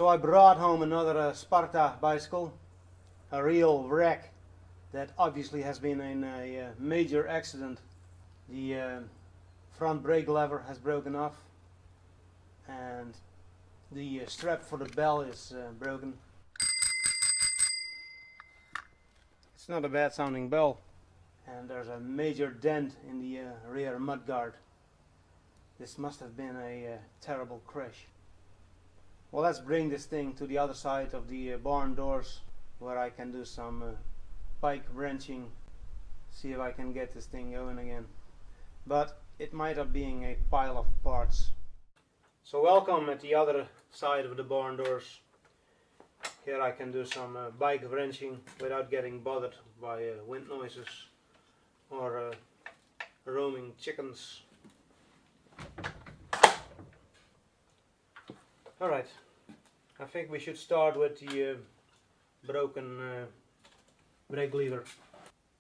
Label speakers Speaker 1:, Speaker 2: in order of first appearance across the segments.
Speaker 1: So I brought home another Sparta bicycle, a real wreck that obviously has been in a major accident. The front brake lever has broken off and the strap for the bell is broken. It's not a bad sounding bell, and there's a major dent in the rear mudguard. This must have been a terrible crash. Well, let's bring this thing to the other side of the barn doors where I can do some bike wrenching, see if I can get this thing going again. But it might have been a pile of parts. So welcome at the other side of the barn doors. Here I can do some bike wrenching without getting bothered by wind noises or roaming chickens. Alright, I think we should start with the broken brake lever.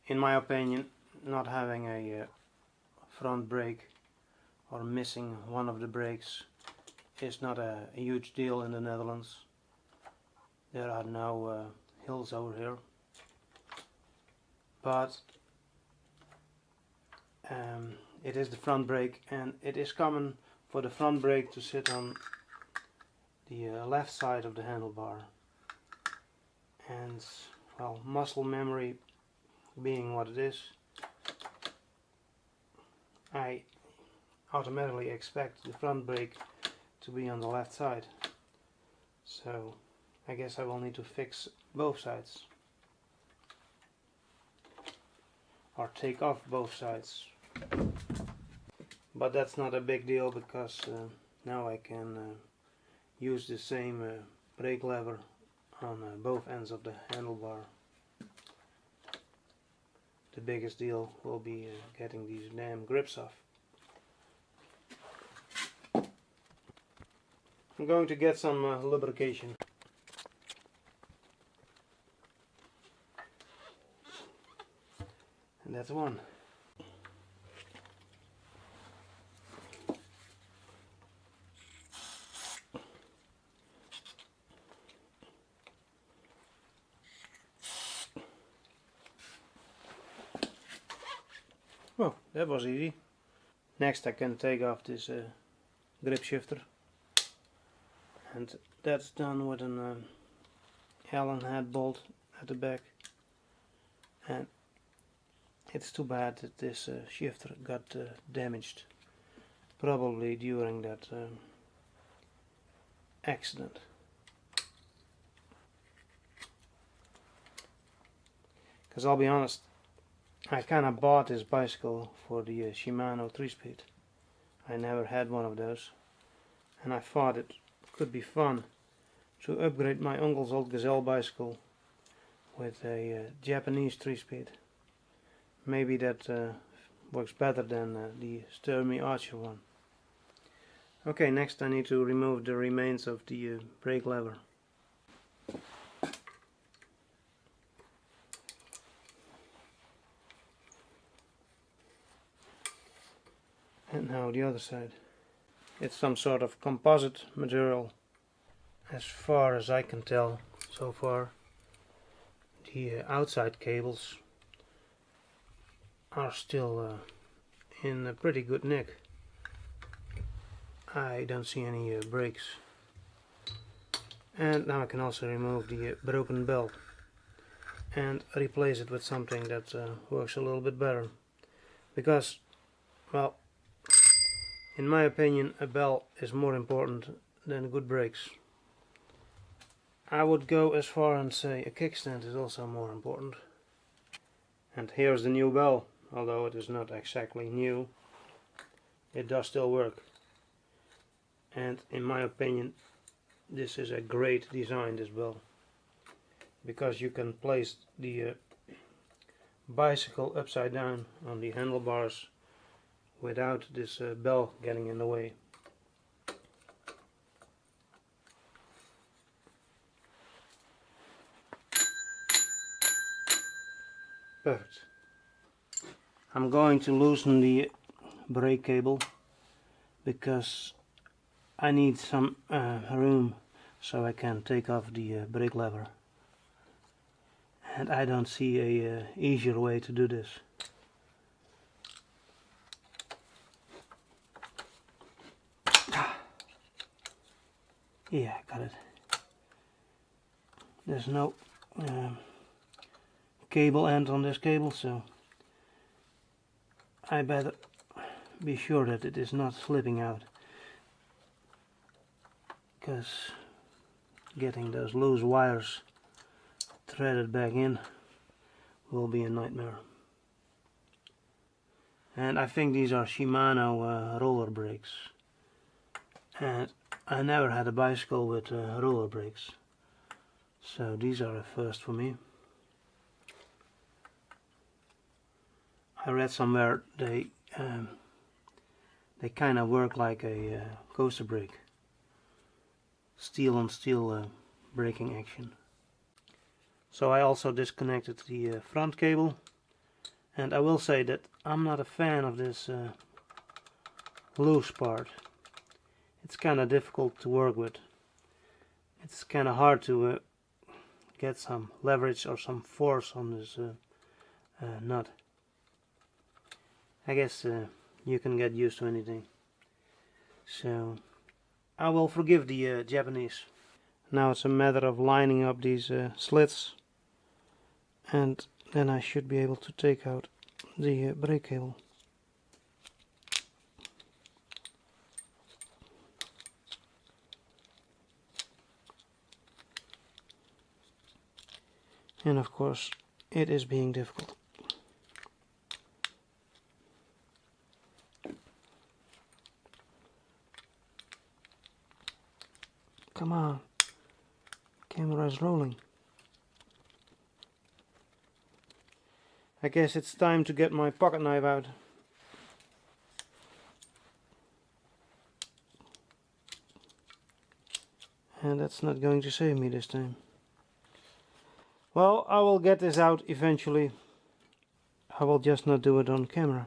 Speaker 1: In my opinion, not having a front brake or missing one of the brakes is not a huge deal in the Netherlands. There are no hills over here, but it is the front brake, and it is common for the front brake to sit on the left side of the handlebar. And well, muscle memory being what it is, I automatically expect the front brake to be on the left side. So I guess I will need to fix both sides, or take off both sides. But that's not a big deal, because now I can use the same brake lever on both ends of the handlebar. The biggest deal will be getting these damn grips off. I'm going to get some lubrication. And that's one. Well, that was easy. Next I can take off this grip shifter, and that's done with an Allen head bolt at the back. And it's too bad that this shifter got damaged, probably during that accident. Because I'll be honest, I kind of bought this bicycle for the Shimano 3-speed. I never had one of those, and I thought it could be fun to upgrade my uncle's old Gazelle bicycle with a Japanese 3-speed. Maybe that works better than the Sturmy Archer one. Okay, next I need to remove the remains of the brake lever. And now the other side. It's some sort of composite material, as far as I can tell so far. The outside cables are still in a pretty good nick. I don't see any breaks. And now I can also remove the broken belt and replace it with something that works a little bit better. Because, well, in my opinion, a bell is more important than good brakes. I would go as far and say a kickstand is also more important. And here's the new bell. Although it is not exactly new, it does still work. And in my opinion, this is a great design, this bell. Because you can place the bicycle upside down on the handlebars without this bell getting in the way. Perfect. I'm going to loosen the brake cable because I need some room so I can take off the brake lever. And I don't see a easier way to do this. Yeah, got it. There's no cable end on this cable, so I better be sure that it is not slipping out, because getting those loose wires threaded back in will be a nightmare. And I think these are Shimano roller brakes, and I never had a bicycle with roller brakes, so these are a first for me. I read somewhere they kind of work like a coaster brake, steel on steel braking action. So I also disconnected the front cable, and I will say that I'm not a fan of this loose part. It's kind of difficult to work with. It's kind of hard to get some leverage or some force on this nut. I guess you can get used to anything. So I will forgive the Japanese. Now it's a matter of lining up these slits, and then I should be able to take out the brake cable. And of course it is being difficult. Come on, camera is rolling. I guess it's time to get my pocket knife out. And that's not going to save me this time. Well, I will get this out eventually. I will just not do it on camera.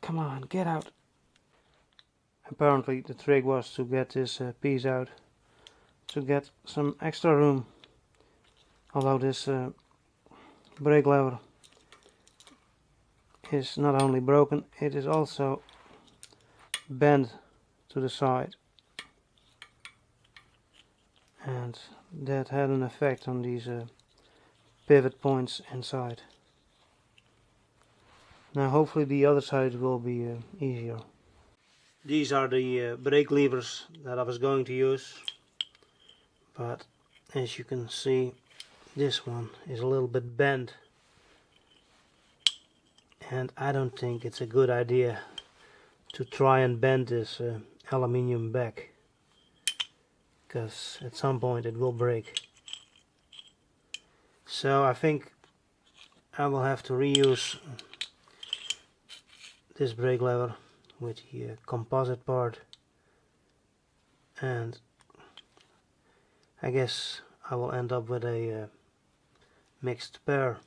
Speaker 1: Come on, get out. Apparently the trick was to get this piece out, to get some extra room. Although this brake lever is not only broken, it is also bent to the side, and that had an effect on these pivot points inside. Now hopefully the other side will be easier. These are the brake levers that I was going to use, but as you can see, this one is a little bit bent, and I don't think it's a good idea to try and bend this aluminium back, because at some point it will break. So I think I will have to reuse this brake lever with the composite part, and I guess I will end up with a mixed pair.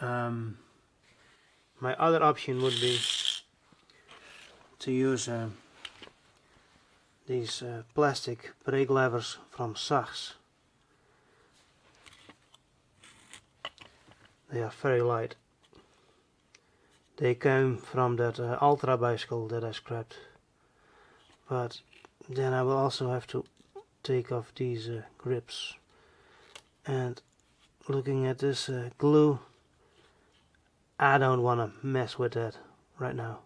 Speaker 1: My other option would be to use these plastic brake levers from Sachs. They are very light. They came from that Ultra bicycle that I scrapped, but then I will also have to take off these grips, and looking at this glue, I don't want to mess with that right now.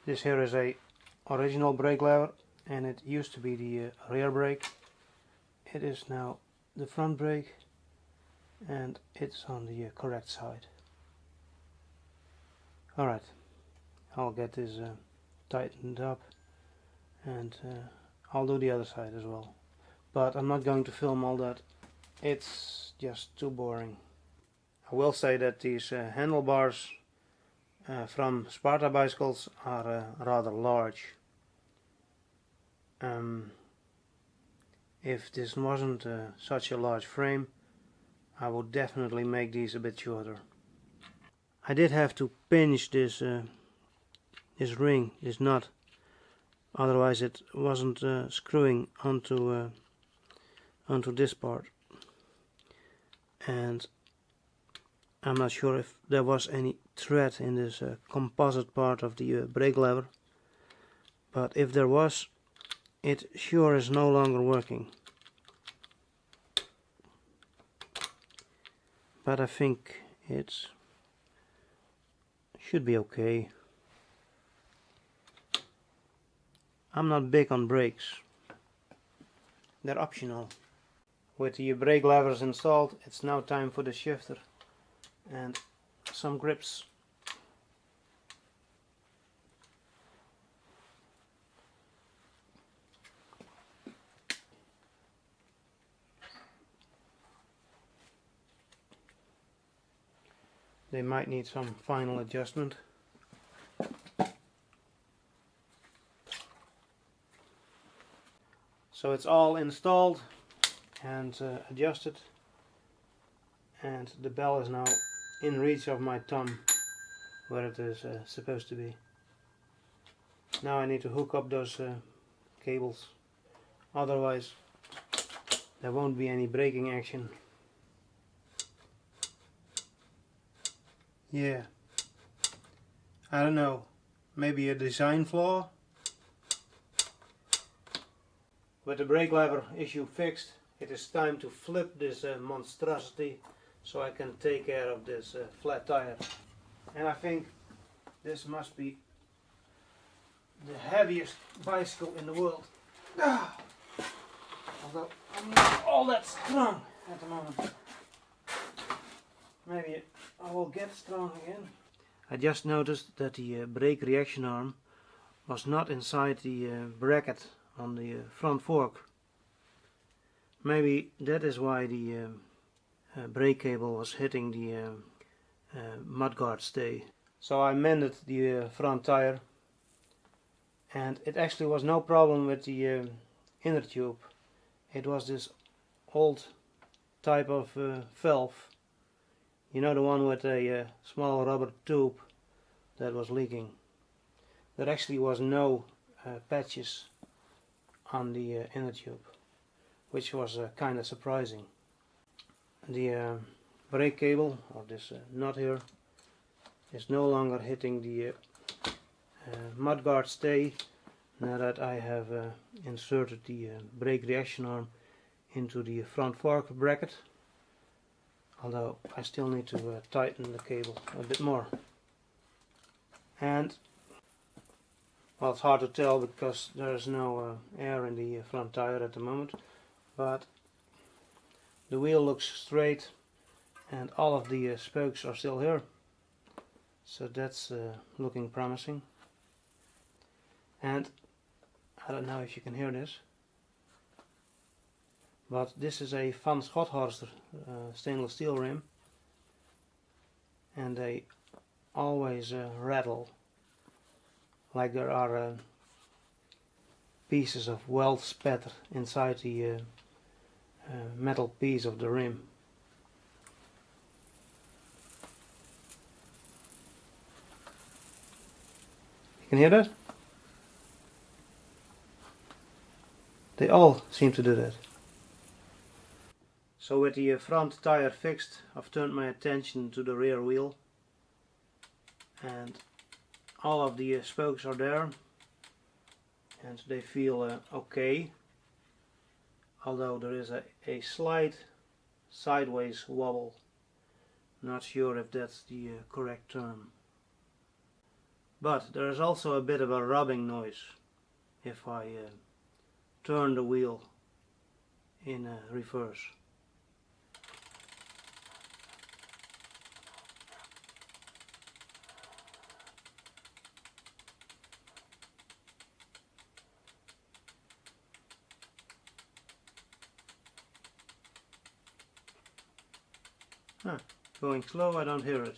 Speaker 1: This here is a original brake lever, and it used to be the rear brake. It is now the front brake, and it's on the correct side. Alright, I'll get this tightened up, and I'll do the other side as well. But I'm not going to film all that, it's just too boring. I will say that these handlebars from Sparta bicycles are rather large. If this wasn't such a large frame, I would definitely make these a bit shorter. I did have to pinch this this ring, this nut, otherwise it wasn't screwing onto this part, and I'm not sure if there was any thread in this composite part of the brake lever, but if there was, it sure is no longer working. But I think it should be okay. I'm not big on brakes. They're optional. With the brake levers installed, it's now time for the shifter and some grips. They might need some final adjustment. So it's all installed and adjusted, and the bell is now in reach of my thumb where it is supposed to be. Now I need to hook up those cables, otherwise there won't be any braking action. Yeah, I don't know, maybe a design flaw? With the brake lever issue fixed, it is time to flip this monstrosity so I can take care of this flat tire. And I think this must be the heaviest bicycle in the world. Although I'm not all that strong at the moment. Maybe I will get strong again. I just noticed that the brake reaction arm was not inside the bracket on the front fork. Maybe that is why the brake cable was hitting the mudguard stay. So I mended the front tire, and it actually was no problem with the inner tube. It was this old type of valve, you know, the one with a small rubber tube that was leaking. There actually was no patches on the inner tube, which was kind of surprising. The brake cable, or this nut here, is no longer hitting the mudguard stay now that I have inserted the brake reaction arm into the front fork bracket, although I still need to tighten the cable a bit more. And well, it's hard to tell because there is no air in the front tire at the moment, but the wheel looks straight and all of the spokes are still here, so that's looking promising. And I don't know if you can hear this, but this is a Van Schothorster stainless steel rim, and they always rattle like there are pieces of weld spatter inside the metal piece of the rim. You can hear that? They all seem to do that. So with the front tire fixed, I've turned my attention to the rear wheel, and all of the spokes are there and they feel okay, although there is a slight sideways wobble. Not sure if that's the correct term. But there is also a bit of a rubbing noise if I turn the wheel in reverse. Going slow, I don't hear it.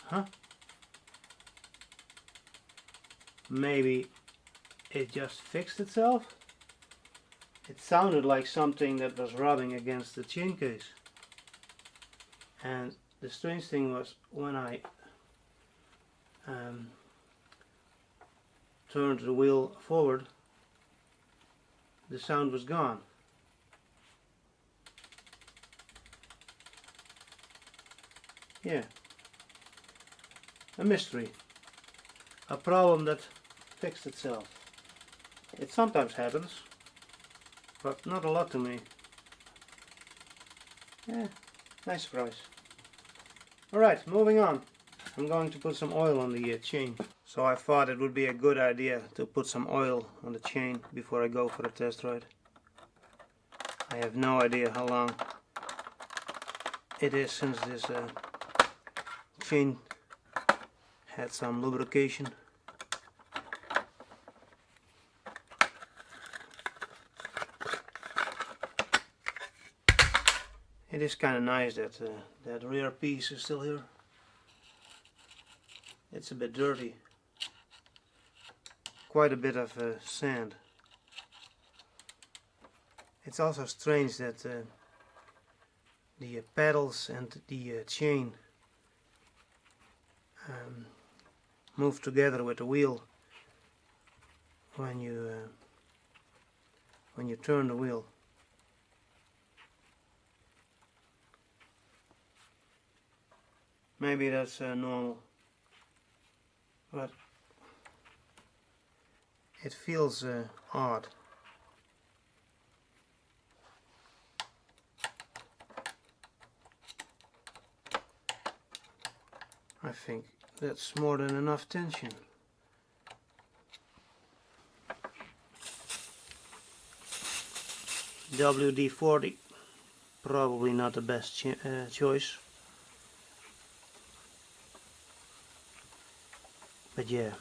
Speaker 1: Huh? Maybe it just fixed itself? It sounded like something that was rubbing against the chin case. And the strange thing was when I turned the wheel forward, the sound was gone. Yeah, a mystery, a problem that fixed itself. It sometimes happens, but not a lot to me. Yeah, nice surprise. Alright, moving on. I'm going to put some oil on the chain. So I thought it would be a good idea to put some oil on the chain before I go for a test ride. I have no idea how long it is since this chain had some lubrication. It is kind of nice that that rear piece is still here. It's a bit dirty. Quite a bit of sand. It's also strange that the pedals and the chain move together with the wheel when you turn the wheel. Maybe that's normal, but it feels odd. I think that's more than enough tension. WD-40, probably not the best choice. But yeah,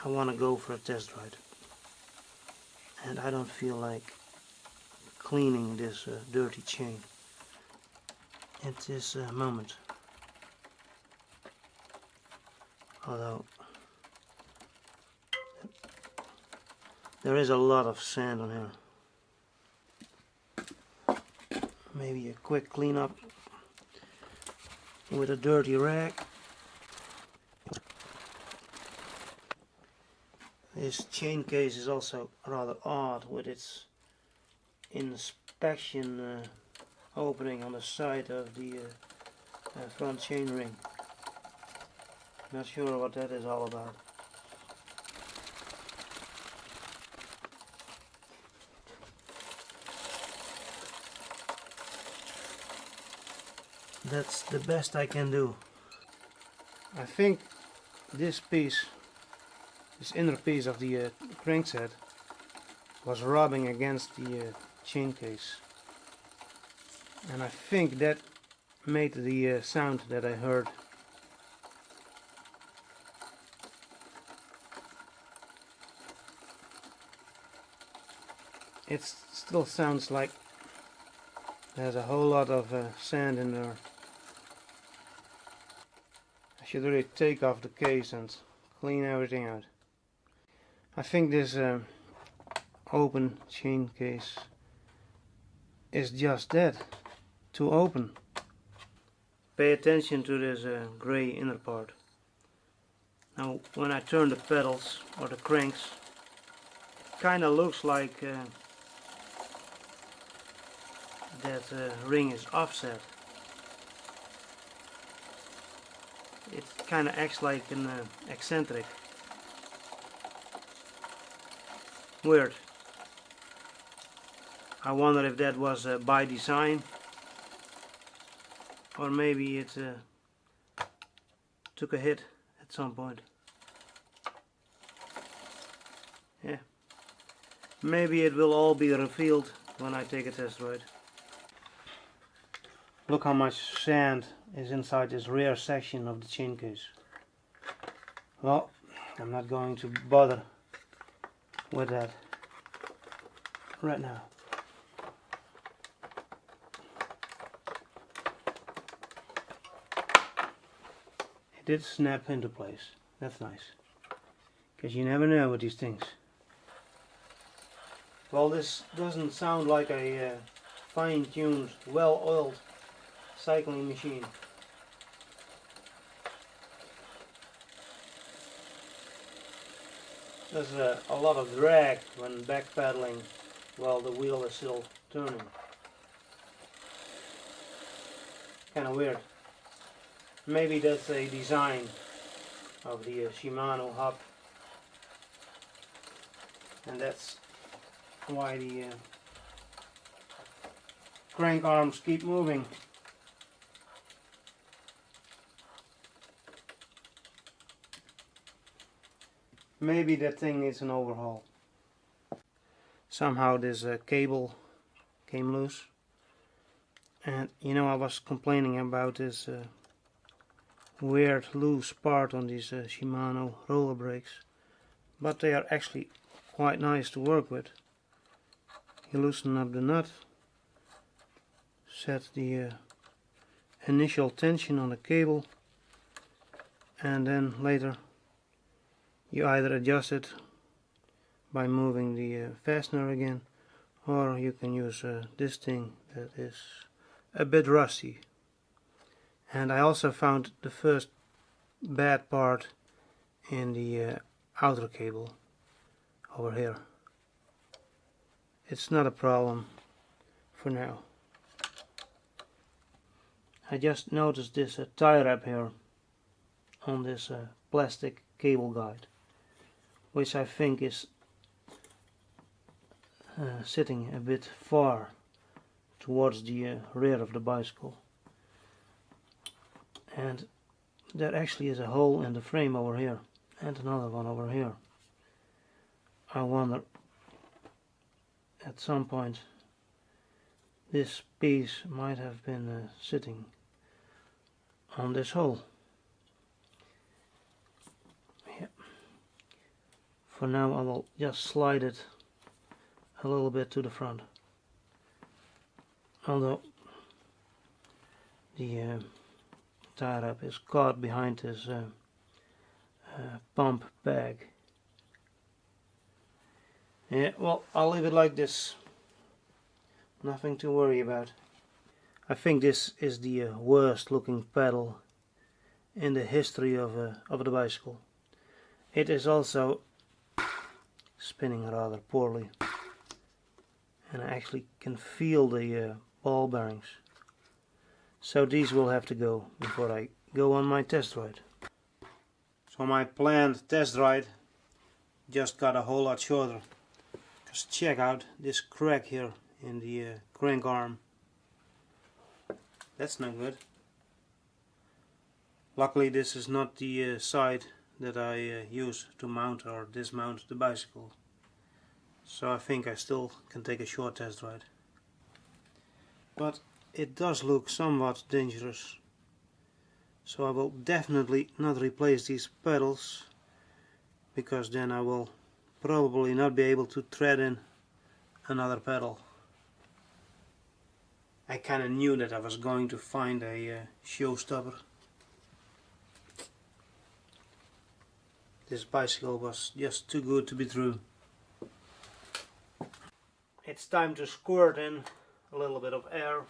Speaker 1: I want to go for a test ride. And I don't feel like cleaning this dirty chain at this moment. Although there is a lot of sand on here. Maybe a quick cleanup with a dirty rag. This chain case is also rather odd with its inspection opening on the side of the front chain ring. Not sure what that is all about. That's the best I can do. I think this piece, this inner piece of the crankset, was rubbing against the chain case, and I think that made the sound that I heard. It still sounds like there's a whole lot of sand in there. I should really take off the case and clean everything out. I think this open chain case is just that, too open. Pay attention to this gray inner part. Now when I turn the pedals or the cranks, it kind of looks like that ring is offset. It kind of acts like an eccentric. Weird. I wonder if that was by design, or maybe it took a hit at some point. Yeah. Maybe it will all be revealed when I take a test ride. Look how much sand is inside this rear section of the chain case. Well, I'm not going to bother with that right now. It did snap into place. That's nice, because you never know with these things. Well, this doesn't sound like a fine-tuned, well-oiled cycling machine. there's a lot of drag when backpedaling while the wheel is still turning. Kind of weird. Maybe that's a design of the Shimano hub, and that's why the crank arms keep moving. Maybe that thing needs an overhaul. Somehow this cable came loose, and you know, I was complaining about this weird loose part on these Shimano roller brakes, but they are actually quite nice to work with. You loosen up the nut, set the initial tension on the cable, and then later you either adjust it by moving the fastener again, or you can use this thing that is a bit rusty. And I also found the first bad part in the outer cable over here. It's not a problem for now. I just noticed this tie wrap here on this plastic cable guide, which I think is sitting a bit far towards the rear of the bicycle, and there actually is a hole in the frame over here and another one over here. I wonder, at some point this piece might have been sitting on this hole. Yeah. For now I will just slide it a little bit to the front, although the tie wrap is caught behind this pump bag. Yeah, well, I'll leave it like this. Nothing to worry about. I think this is the worst looking pedal in the history of the bicycle. It is also spinning rather poorly, and I actually can feel the ball bearings. So these will have to go before I go on my test ride. So my planned test ride just got a whole lot shorter. Just check out this crack here in the crank arm. That's no good. Luckily this is not the side that I use to mount or dismount the bicycle. So I think I still can take a short test ride. But it does look somewhat dangerous. So I will definitely not replace these pedals, because then I will probably not be able to thread in another pedal. I kinda knew that I was going to find a showstopper. This bicycle was just too good to be true. It's time to squirt in a little bit of air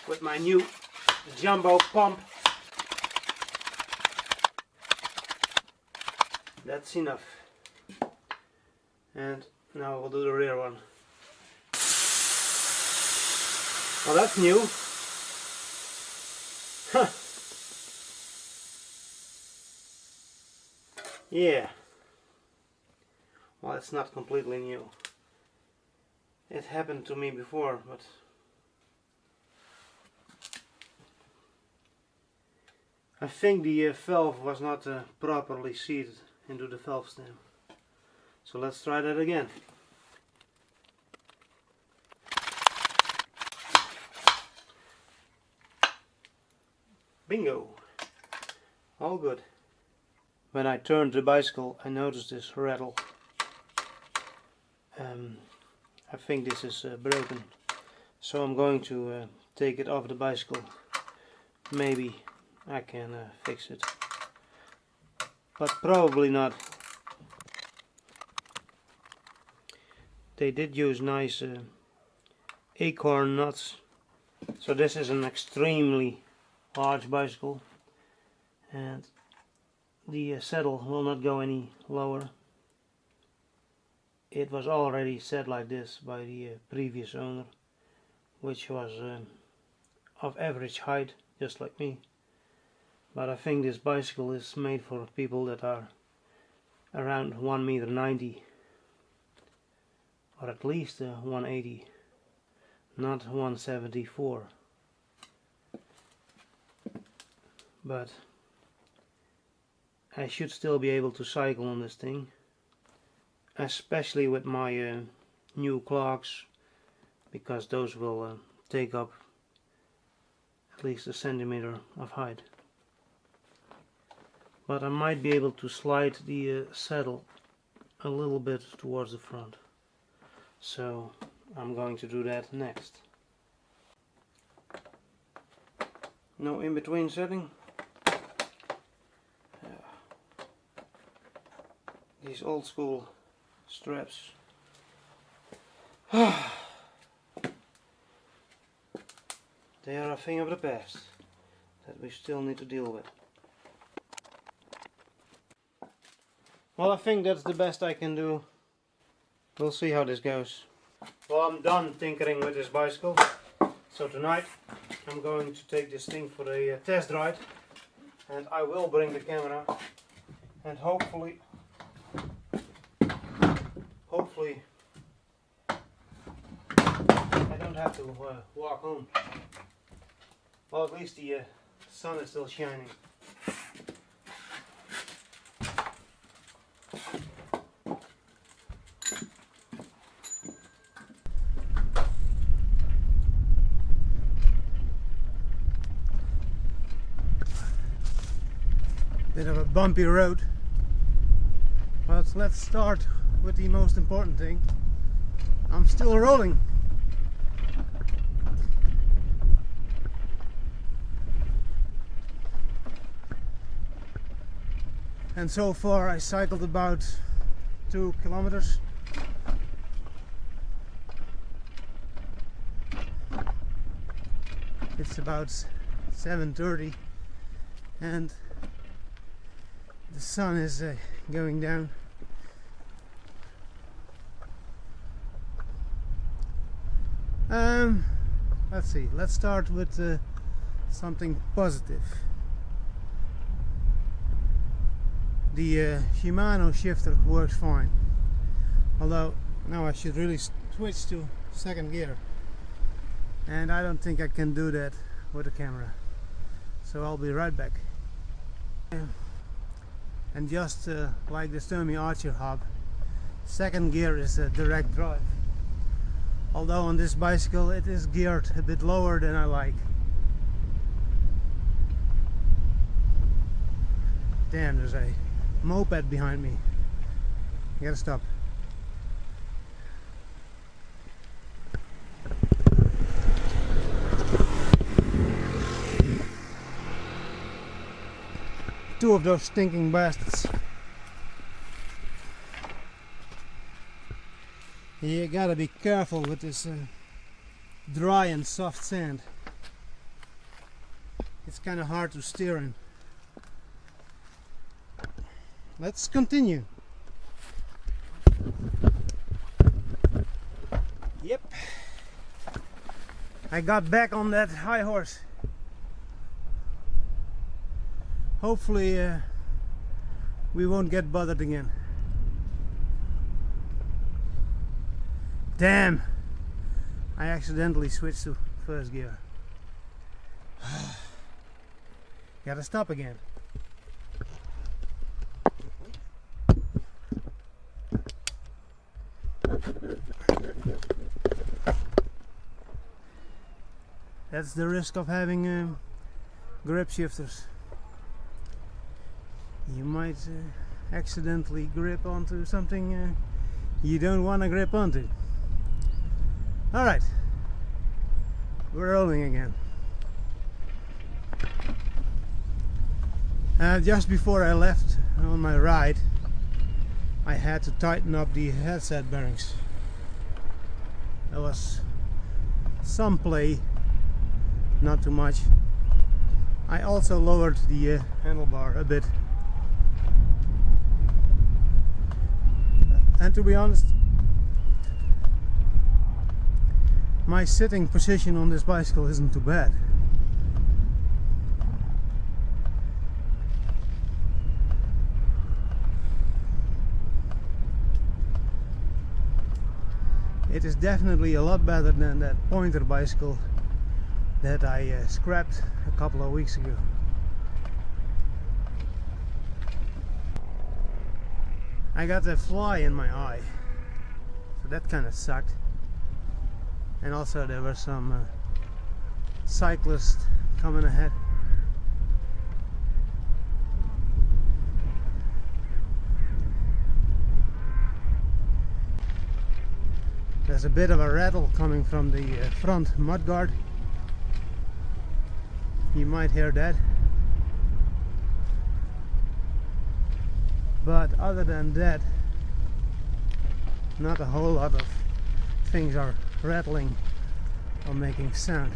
Speaker 1: with my new jumbo pump. That's enough. And now we'll do the rear one. Well, that's new. Huh. Yeah. Well, it's not completely new. It happened to me before, but I think the valve was not properly seated into the valve stem. So let's try that again. Bingo! All good. When I turned the bicycle, I noticed this rattle. I think this is broken, so I'm going to take it off the bicycle. Maybe I can fix it, but probably not. They did use nice acorn nuts, so this is an extremely large bicycle, and the saddle will not go any lower. It was already set like this by the previous owner, which was of average height, just like me. But I think this bicycle is made for people that are around 1.90 m, or at least 180, not 174. But I should still be able to cycle on this thing, especially with my new clogs, because those will take up at least a centimeter of height. But I might be able to slide the saddle a little bit towards the front, so I'm going to do that next. No in-between setting. These old school straps. They are a thing of the past that we still need to deal with. Well, I think that's the best I can do. We'll see how this goes. Well, I'm done tinkering with this bicycle. So tonight I'm going to take this thing for a test ride, and I will bring the camera, and hopefully I don't have to walk home. Well, at least the sun is still shining. Bit of a bumpy road, but let's start with the most important thing. I'm still rolling. And so far I cycled about 2 kilometers. It's about 7:30 and the sun is going down. Let's see, let's start with something positive. The Shimano shifter works fine, although now I should really switch to second gear, and I don't think I can do that with the camera, so I'll be right back. And just like the Sturmy Archer hub, second gear is a direct drive, although on this bicycle it is geared a bit lower than I like. Damn, there's a moped behind me. I gotta stop. Two of those stinking bastards. You gotta be careful with this dry and soft sand. It's kind of hard to steer in. Let's continue. Yep, I got back on that high horse. Hopefully we won't get bothered again. Damn, I accidentally switched to first gear. Gotta stop again. That's the risk of having grip shifters. You might accidentally grip onto something you don't want to grip onto. Alright, we're rolling again. Just before I left on my ride, I had to tighten up the headset bearings. There was some play, not too much. I also lowered the handlebar a bit And to be honest, my sitting position on this bicycle isn't too bad. It is definitely a lot better than that pointer bicycle that I scrapped a couple of weeks ago. I got a fly in my eye, so that kind of sucked. And also there were some cyclists coming ahead. There's a bit of a rattle coming from the front mudguard. You might hear that. But other than that, not a whole lot of things are rattling or making sound.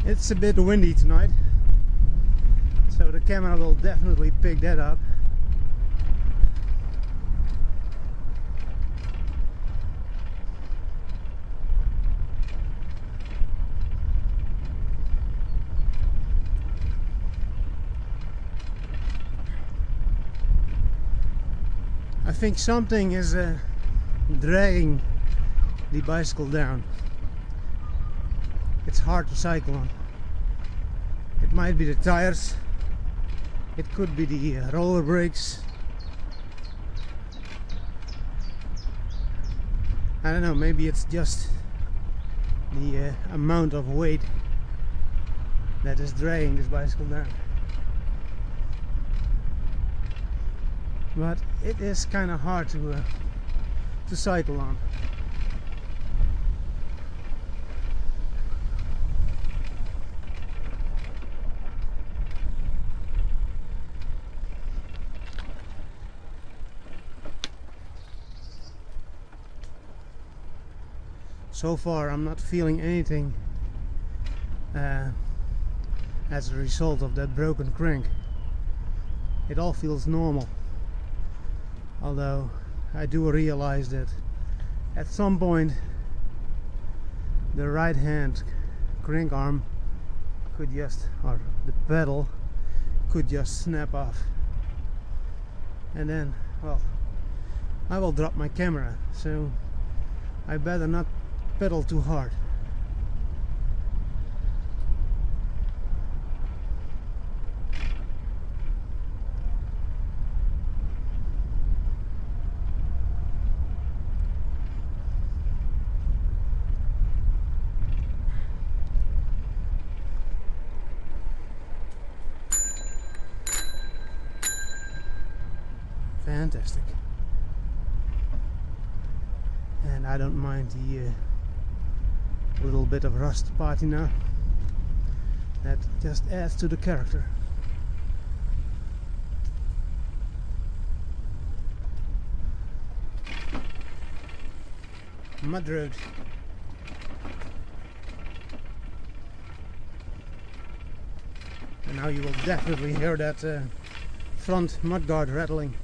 Speaker 1: It's a bit windy tonight, so the camera will definitely pick that up. I think something is dragging the bicycle down. It's hard to cycle on. It might be the tires, it could be the roller brakes. I don't know, maybe it's just the amount of weight that is dragging this bicycle down. But it is kind of hard to cycle on. So far I'm not feeling anything as a result of that broken crank. It all feels normal. Although I do realize that at some point the right hand crank arm could just, or the pedal could just snap off. And then, well, I will drop my camera, so I better not pedal too hard. Fantastic. And I don't mind the little bit of rust patina. That just adds to the character. Mud road. And now you will definitely hear that front mudguard rattling.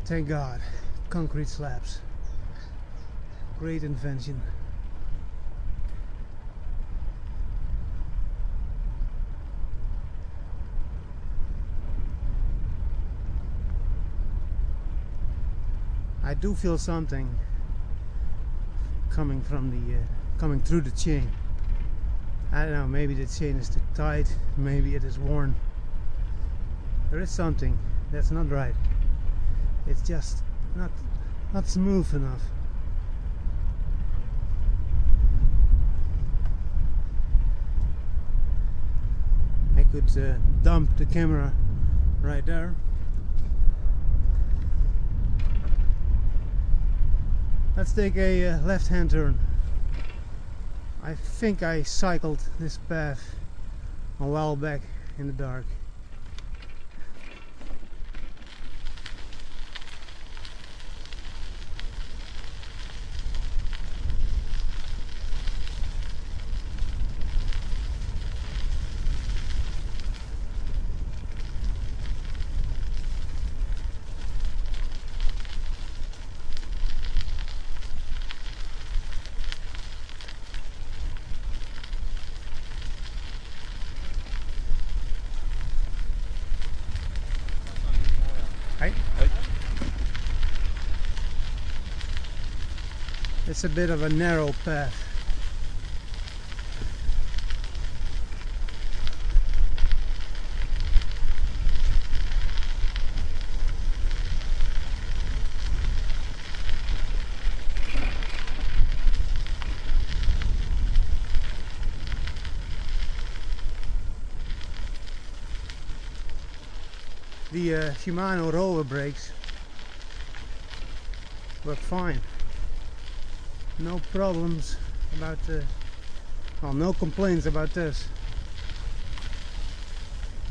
Speaker 1: Thank God, concrete slabs. Great invention. I do feel something coming from the coming through the chain. I don't know, maybe the chain is too tight, maybe it is worn. There is something that's not right. It's just not smooth enough. I could dump the camera right there. Let's take a left-hand turn. I think I cycled this path a while back in the dark. Hey. It's a bit of a narrow path. The Shimano roller brakes work fine. No problems about well, no complaints about this.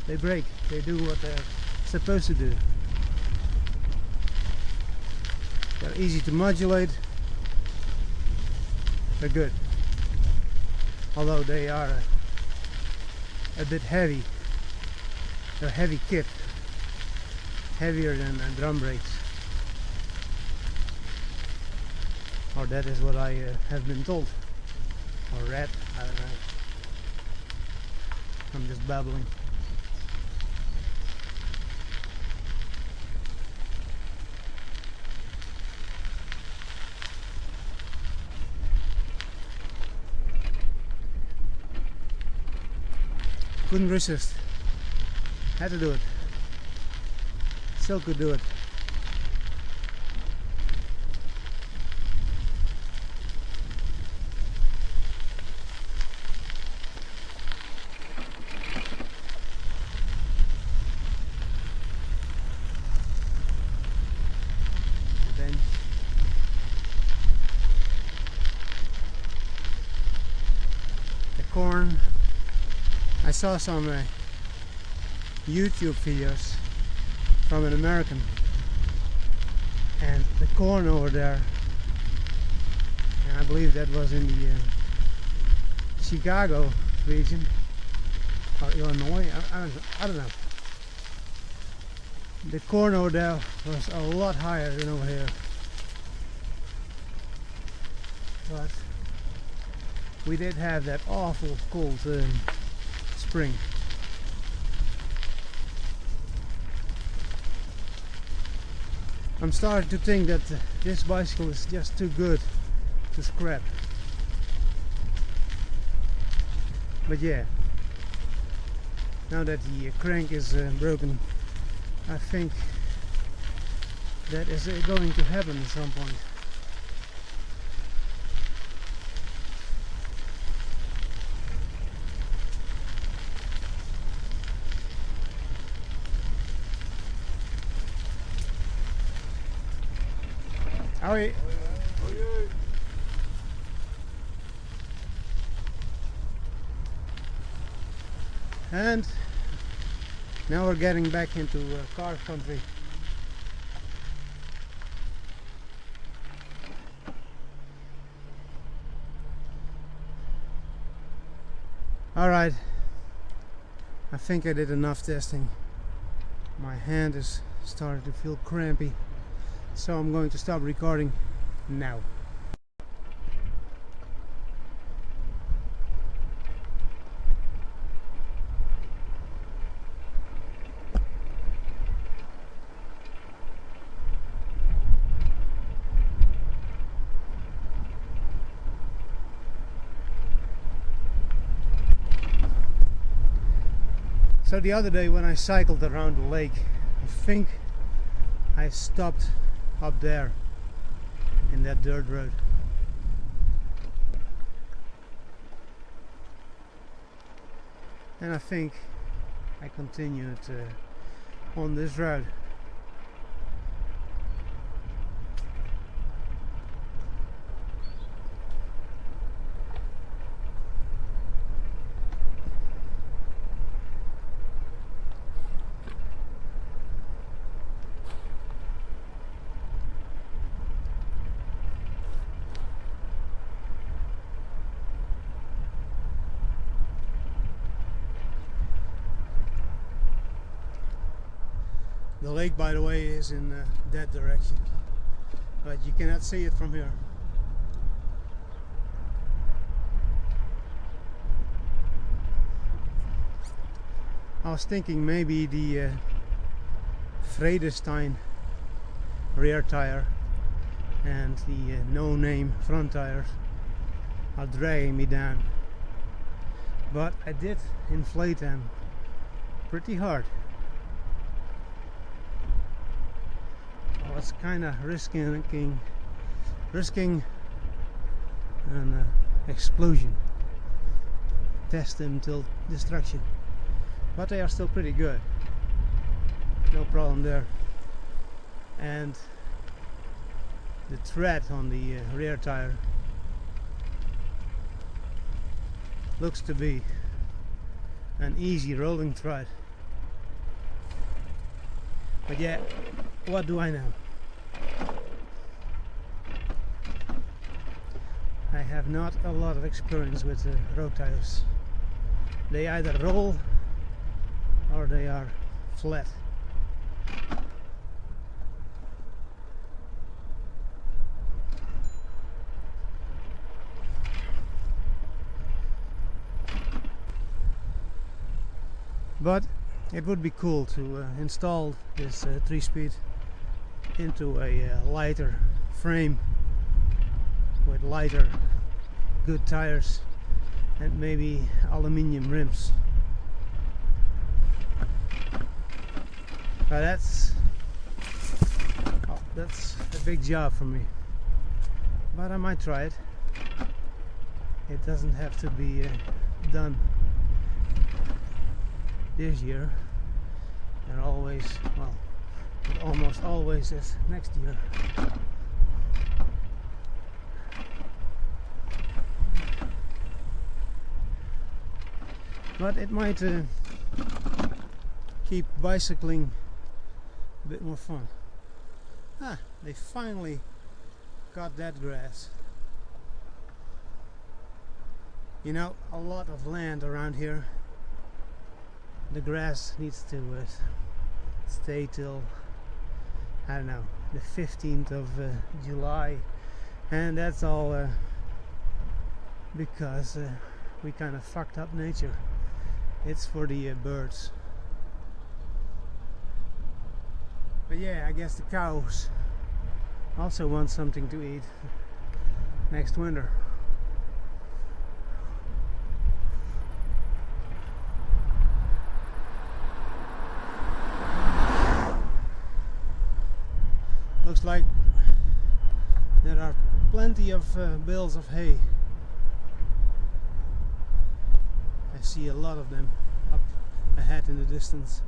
Speaker 1: They brake, they do what they're supposed to do. They're easy to modulate. They're good. Although they are a bit heavy. They're heavy kit. Heavier than drum brakes, or that is what I have been told, or read. I don't know. I'm just babbling. Couldn't resist. Had to do it. Still could do it. Then the corn. I saw some YouTube videos from an American, and the corn over there, and I believe that was in the Chicago region or Illinois, I don't know. The corn over there was a lot higher than over here, but we did have that awful cold spring. I'm starting to think that this bicycle is just too good to scrap. But yeah, now that the crank is broken, I think that is going to happen at some point. How are you? And now we're getting back into car country. Alright, I think I did enough testing. My hand is starting to feel crampy, so I'm going to stop recording now. So the other day when I cycled around the lake, I think I stopped up there in that dirt road. And I think I continued on this road. The lake, by the way, is in that direction, but you cannot see it from here. I was thinking maybe the Vredestein rear tire and the no-name front tires are dragging me down, but I did inflate them pretty hard. I was kind of risking an explosion. Test them till destruction, but they are still pretty good. No problem there. And the tread on the rear tire looks to be an easy rolling tread. But yeah, what do I know? I have not a lot of experience with road tires. They either roll or they are flat. But it would be cool to install this 3-speed into a lighter frame with lighter, good tires and maybe aluminium rims. But that's a big job for me. But I might try it. It doesn't have to be done this year. And always, well, it almost always is next year. But it might keep bicycling a bit more fun. They finally got that grass. You know, a lot of land around here. The grass needs to stay till, I don't know, the 15th of July, and that's all because we kind of fucked up nature. It's for the birds. But yeah, I guess the cows also want something to eat next winter. Looks like there are plenty of bales of hay. I see a lot of them up ahead in the distance.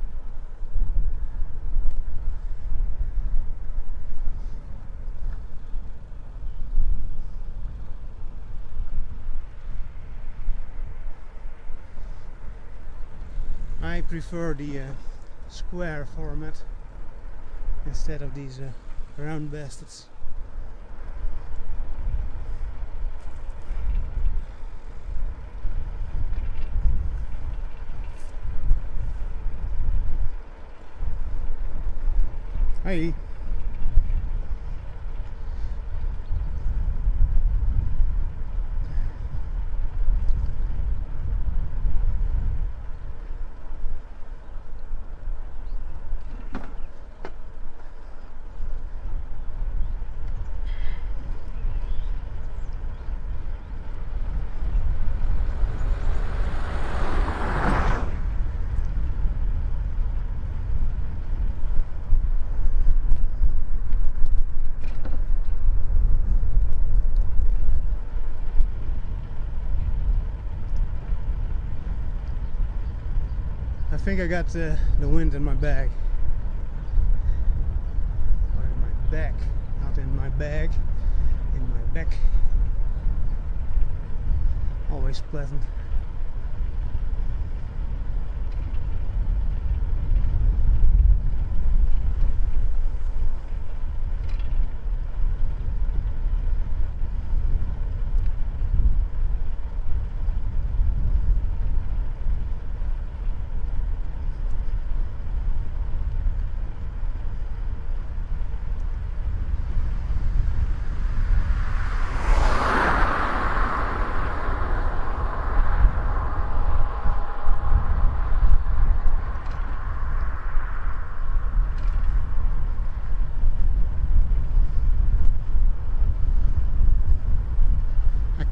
Speaker 1: I prefer the square format instead of these round bastards. Hi. think I got the wind in my bag. Or in my back. Not in my bag. In my back. Always pleasant.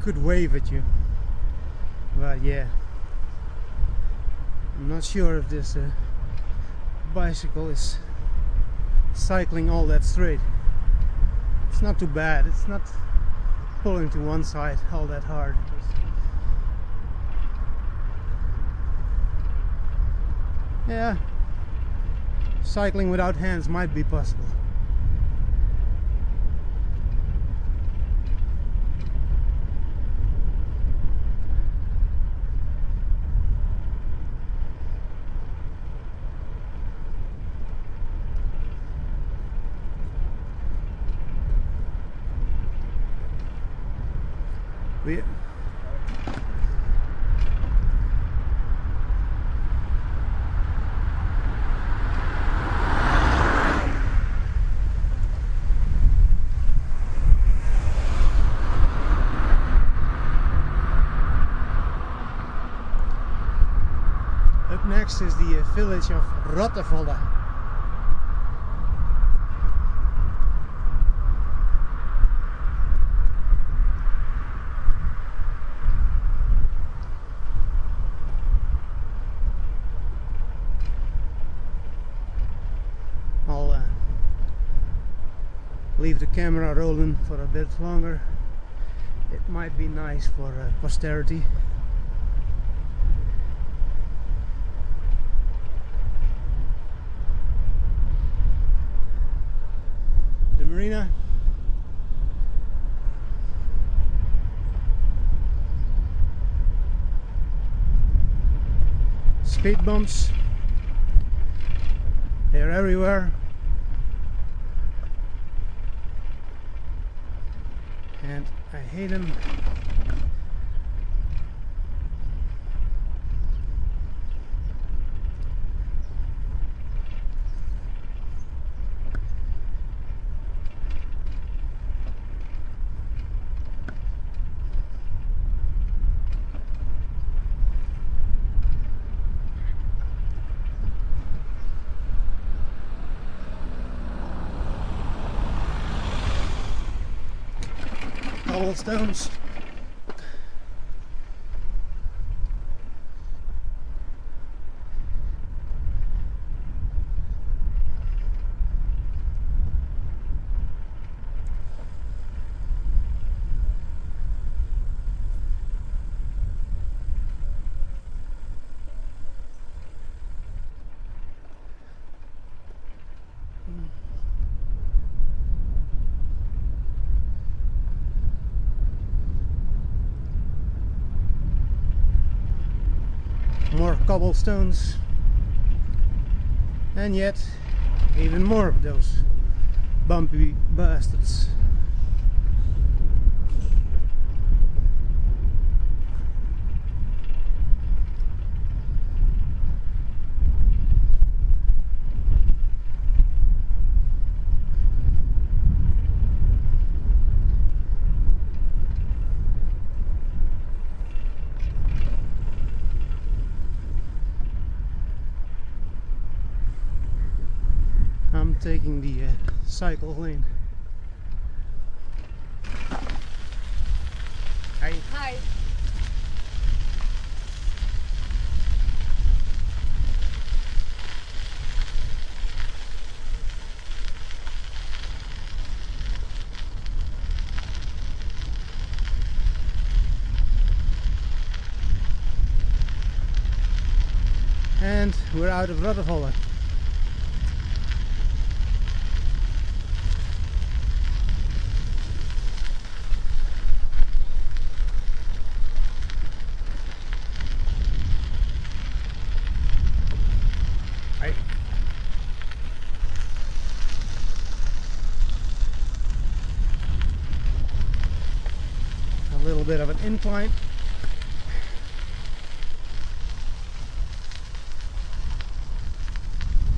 Speaker 1: Could wave at you, but yeah, I'm not sure if this bicycle is cycling all that straight. It's not too bad, it's not pulling to one side all that hard. Yeah, cycling without hands might be possible. Yeah. Up next is the village of Rotterdam. I'll leave the camera rolling for a bit longer. It might be nice for posterity. The marina. Speed bumps. They're everywhere. And I hate them. Cobblestones. More cobblestones, and yet even more of those bumpy bastards. I'm taking the cycle lane. Hi.
Speaker 2: Hi.
Speaker 1: and we're out of Rottervolle. A little bit of an incline.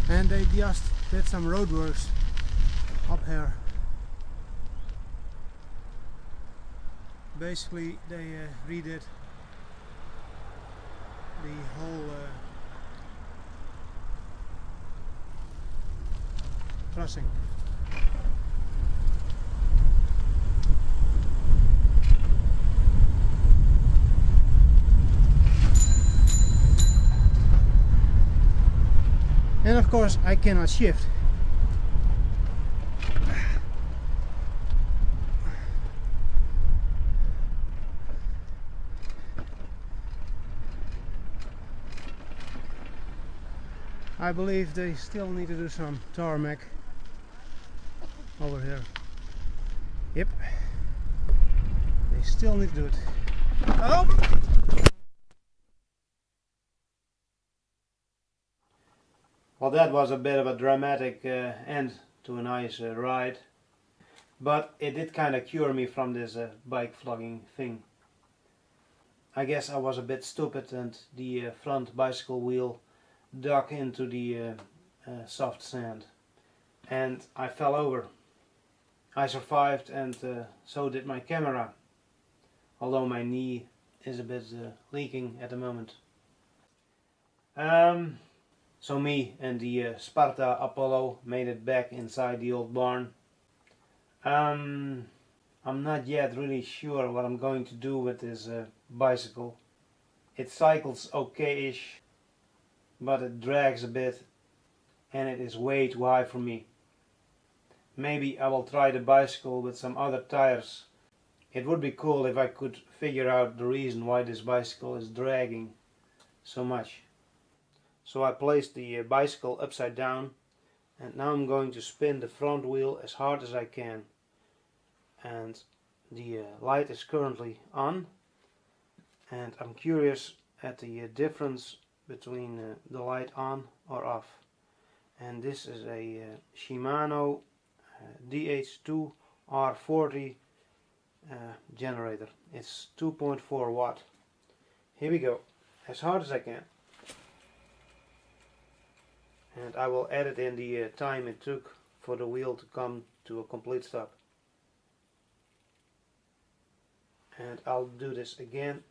Speaker 1: And they just did some roadworks up here. Basically they redid the whole crossing. And of course I cannot shift. I believe they still need to do some tarmac over here. Yep, they still need to do it. Oh! Well, that was a bit of a dramatic end to a nice ride, but it did kind of cure me from this bike flogging thing. I guess I was a bit stupid and the front bicycle wheel dug into the soft sand and I fell over. I survived, and so did my camera, although my knee is a bit leaking at the moment. So me and the Sparta Apollo made it back inside the old barn. I'm not yet really sure what I'm going to do with this bicycle. It cycles okay-ish, but it drags a bit and it is way too high for me. Maybe I will try the bicycle with some other tires. It would be cool if I could figure out the reason why this bicycle is dragging so much. So I placed the bicycle upside down, and now I'm going to spin the front wheel as hard as I can. And the light is currently on, and I'm curious at the difference between the light on or off. And this is a Shimano DH2R40 generator. It's 2.4 watt. Here we go, as hard as I can. And I will edit in the time it took for the wheel to come to a complete stop. And I'll do this again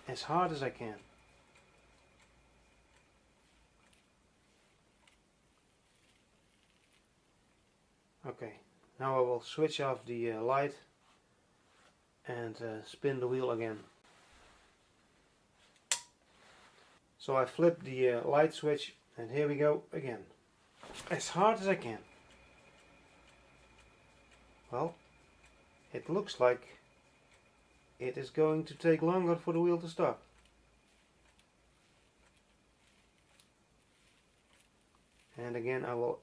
Speaker 1: as hard as I can. Okay, now I will switch off the light and spin the wheel again. So I flip the light switch, and here we go again, as hard as I can. Well, it looks like it is going to take longer for the wheel to stop. And again I will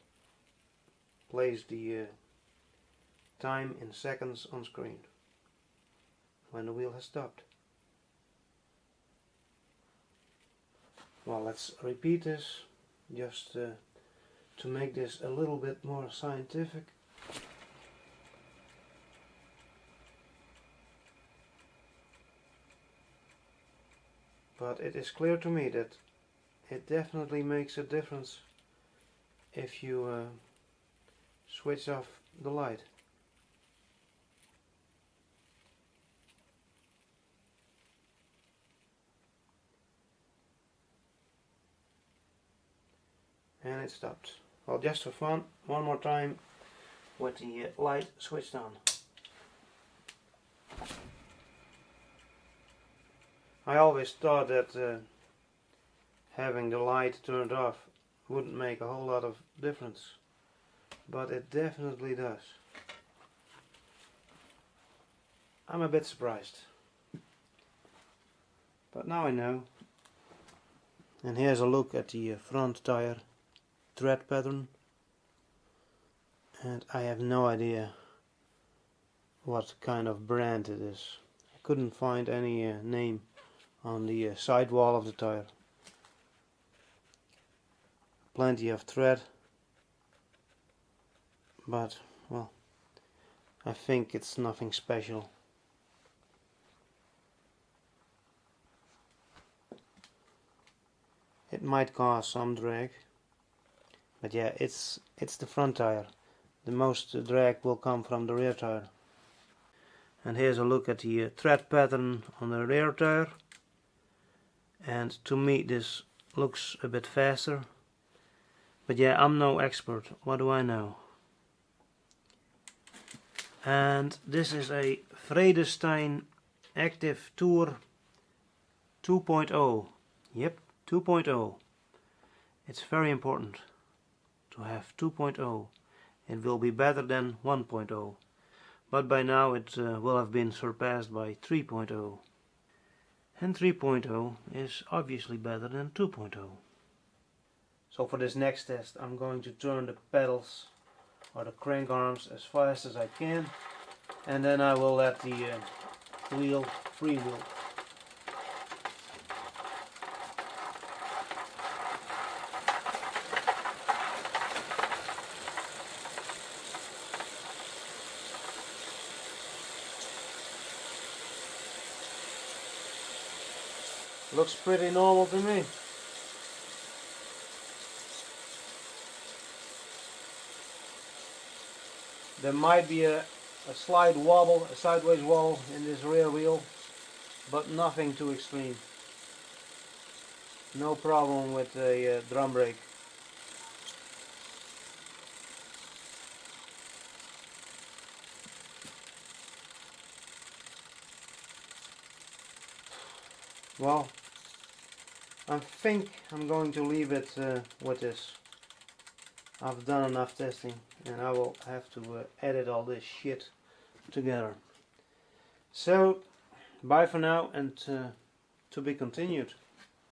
Speaker 1: place the time in seconds on screen when the wheel has stopped. Well, let's repeat this just to make this a little bit more scientific. But it is clear to me that it definitely makes a difference if you switch off the light. And it stopped. Well, just for fun, one more time with the light switched on. I always thought that having the light turned off wouldn't make a whole lot of difference, but it definitely does. I'm a bit surprised, but now I know, And here's a look at the front tire tread pattern, and I have no idea what kind of brand it is. I couldn't find any name on the sidewall of the tire. Plenty of tread, but well, I think it's nothing special. It might cause some drag, but yeah, it's the front tire. The most drag will come from the rear tire. And here's a look at the tread pattern on the rear tire, and to me this looks a bit faster, but yeah, I'm no expert, what do I know? And this is a Vredestein Active Tour 2.0. Yep, 2.0. It's very important to have 2.0. It will be better than 1.0, but by now it will have been surpassed by 3.0. And 3.0 is obviously better than 2.0. So for this next test I'm going to turn the pedals or the crank arms as fast as I can, and then I will let the wheel freewheel. Looks pretty normal to me. There might be a slight wobble, a sideways wobble in this rear wheel, but nothing too extreme. No problem with the drum brake. Well, I think I'm going to leave it with this. I've done enough testing, and I will have to edit all this shit together. So, bye for now, and to be continued.